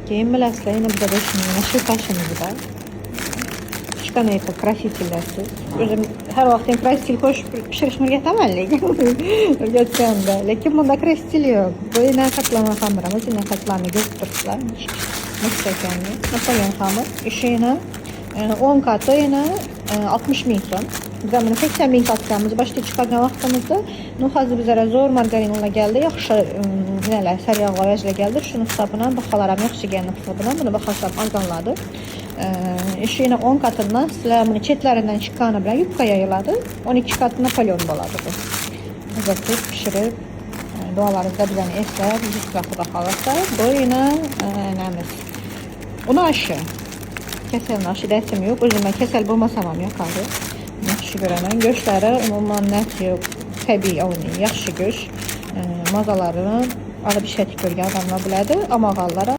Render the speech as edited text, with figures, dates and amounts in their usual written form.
Keyin bilasizlar, yana bir de shuni shilpashimiz bor. Shkanayka krasitelasi. O'zim har vaqt ham krasetel qo'shib pishirishni o'rgataman, lekin o'rgatganda. Lekin bunda krasetel yo'q. Bu yana qatlama xamirimiz, yana qatlamni ko'rib turibsizlar. Mustahkamni. Napoleon xamir. Ishi yana 10 qati yana 60 ming so'm. Biz buni 80 ming sotganmiz. Boshqa chiqargan vaqtimizda, hozir bizlar zo'r margarin olageldi, yaxshi nimalar, sariyog'lar ajlageldi. Shuni hisobidan baholar ham yaxshi ekanligi hisobidan buni bahosi ham arzonladi. Ishi yana 10 qatidan sizlar buni chetlaridan chiqqani bilan yupqa yayiladi. 12 qat Napoleon bo'ladi bu. Hazır pishirib, duolaringizda bizani eslab, bizga xudo xolasa, bu yana namiz. Uni ashi. Kasalni ashi desim yo'q, o'zimga kasal bo'lmasam ham yoqadi. Yaxshi ko'raman. Go'shtlari umuman nafsi yo'q, tabiiy ovni, yaxshi go'sht. Mazalarini olib ishlatib ko'rgan odamlar biladi, amog'anlar